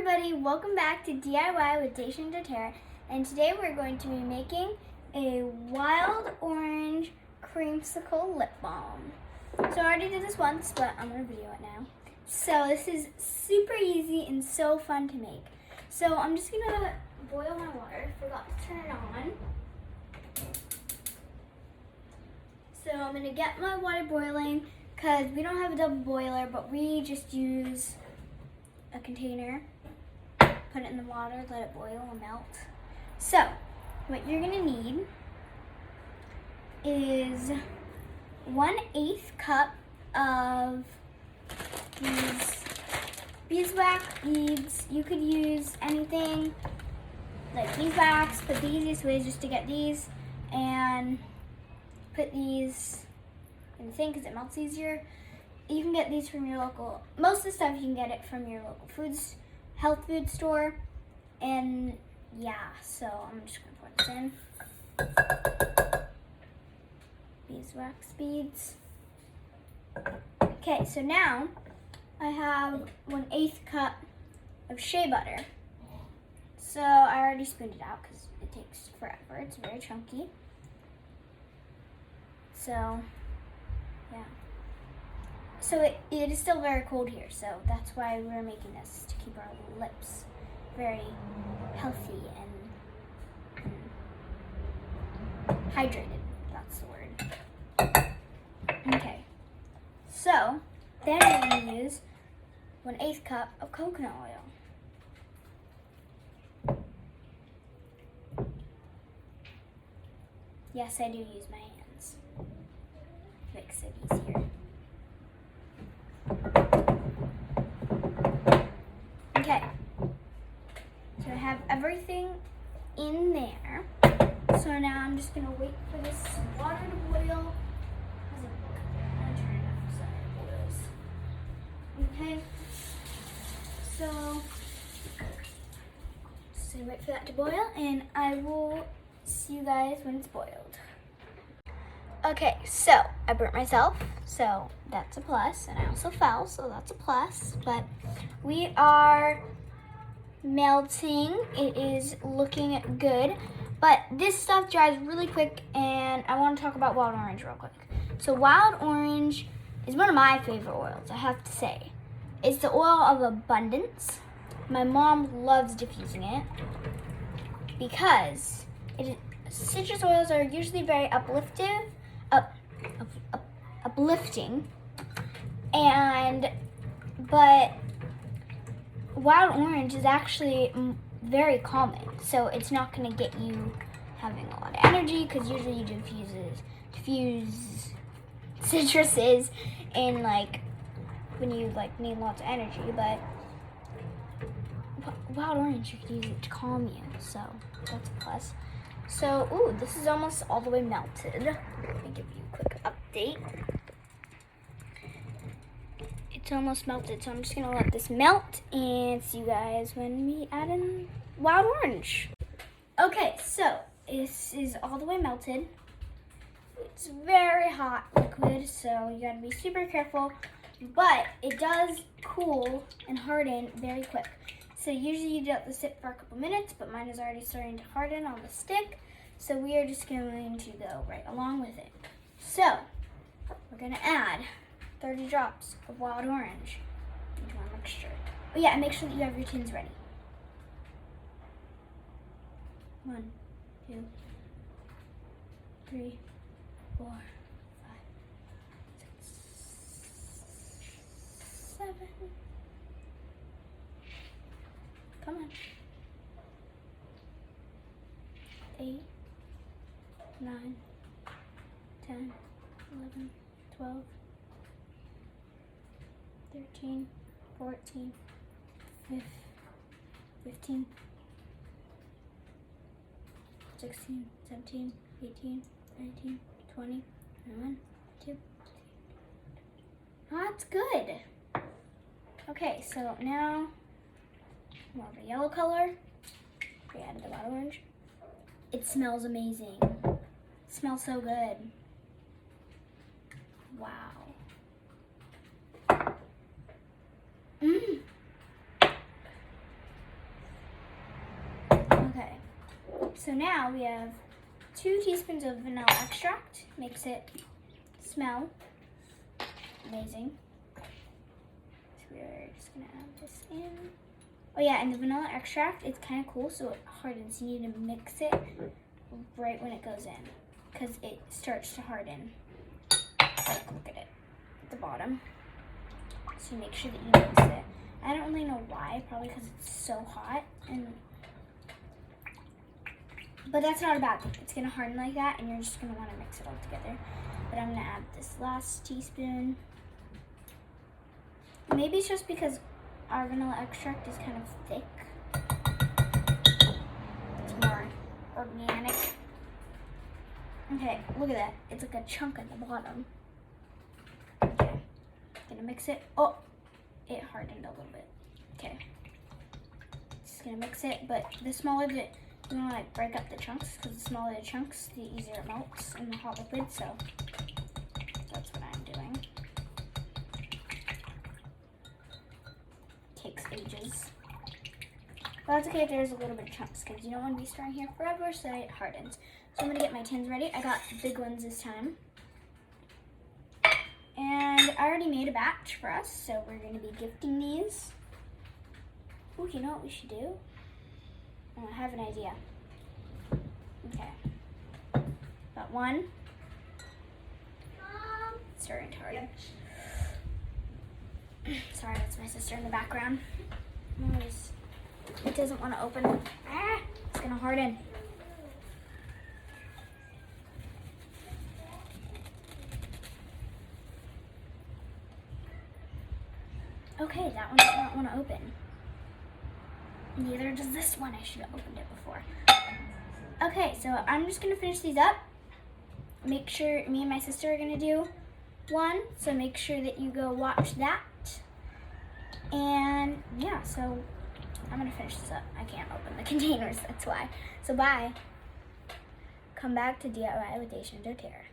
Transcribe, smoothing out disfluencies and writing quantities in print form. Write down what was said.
everybody, welcome back to DIY with Daysha and doTERRA, and today we're going to be making a wild orange creamsicle lip balm. So I already did this once, but I'm going to video it now. So this is super easy and so fun to make. So I'm just going to boil my water. Forgot to turn it on. So I'm going to get my water boiling because we don't have a double boiler, but we just use a container, put it in the water, let it boil and melt. So what you're gonna need is 1/8 cup of these beeswax beads. You could use anything like beeswax, but the easiest way is just to get these and put these in the thing because it melts easier. You can get these from your local, most of the stuff you can get it from your local health food store. And yeah, so I'm just gonna pour this in. Beeswax beads. Okay, so now I have 1/8 cup of shea butter. So I already spooned it out because it takes forever. It's very chunky. So yeah. So it is still very cold here, so that's why we're making this, to keep our lips very healthy and hydrated. That's the word. Okay. So then we're going to use 1/8 cup of coconut oil. Yes, I do use my hands. Makes it easier. Okay, so I have everything in there. So now I'm just gonna wait for this water to boil. I'm gonna turn it up so it boils. Okay, so wait for that to boil, and I will see you guys when it's boiled. Okay, so I burnt myself, so that's a plus, and I also fell, so that's a plus, but we are melting. It is looking good, but this stuff dries really quick, and I want to talk about wild orange real quick. So wild orange is one of my favorite oils, I have to say. It's the oil of abundance. My mom loves diffusing it because citrus oils are usually very uplifting, but wild orange is actually very calming, so it's not going to get you having a lot of energy, because usually you diffuse citruses in like when you like need lots of energy, but wild orange, you can use it to calm you, so that's a plus. So, ooh, this is almost all the way melted. Let me give you a quick update. It's almost melted, so I'm just gonna let this melt and see you guys when we add in wild orange. Okay, so this is all the way melted. It's very hot liquid, so you gotta be super careful, but it does cool and harden very quick. So usually you do have to sit for a couple minutes, but mine is already starting to harden on the stick. So we are just going to go right along with it. So we're gonna add 30 drops of wild orange into our mixture. Oh yeah, and make sure that you have your tins ready. 1, 2, 3, 4, 5, 6, 7. Come on. 8, 9, 10, 11, 12, 13, 14, 15, 16, 17, 18, 19, 20, 21, 22. That's good. Okay, so now more of a yellow color. We added the wild orange. It smells amazing. It smells so good. Wow. So now we have 2 teaspoons of vanilla extract. Makes it smell amazing. So we're just gonna add this in. Oh yeah, and the vanilla extract, it's kind of cool, so it hardens. You need to mix it right when it goes in, because it starts to harden. Like, look at it at the bottom. So you make sure that you mix it. I don't really know why, probably because it's so hot, but that's not a bad thing. It's gonna harden like that, and you're just gonna want to mix it all together. But I'm gonna add this last teaspoon. Maybe it's just because our vanilla extract is kind of thick. It's more organic. Okay, look at that. It's like a chunk at the bottom. Okay, gonna mix it. Oh, it hardened a little bit. Okay, just gonna mix it, but the smaller the, you wanna like break up the chunks, because the smaller the chunks, the easier it melts in the hot liquid, so that's what I'm doing. Takes ages. But that's okay if there's a little bit of chunks, because you don't want to be stirring here forever so it hardens. So I'm going to get my tins ready. I got big ones this time. And I already made a batch for us, so we're going to be gifting these. Ooh, you know what we should do? Oh, I have an idea. Okay. Got one. It's starting to harden. Sorry, that's my sister in the background. It doesn't want to open. Ah, it's gonna harden. Okay, that one does not want to open. Neither does this one. I should have opened it before. Okay, so I'm just gonna finish these up. Make sure me and my sister are gonna do one, so make sure that you go watch that. And yeah, so I'm gonna finish this up. I can't open the containers, that's why. So bye. Come back to DIY with Daysha and doTERRA.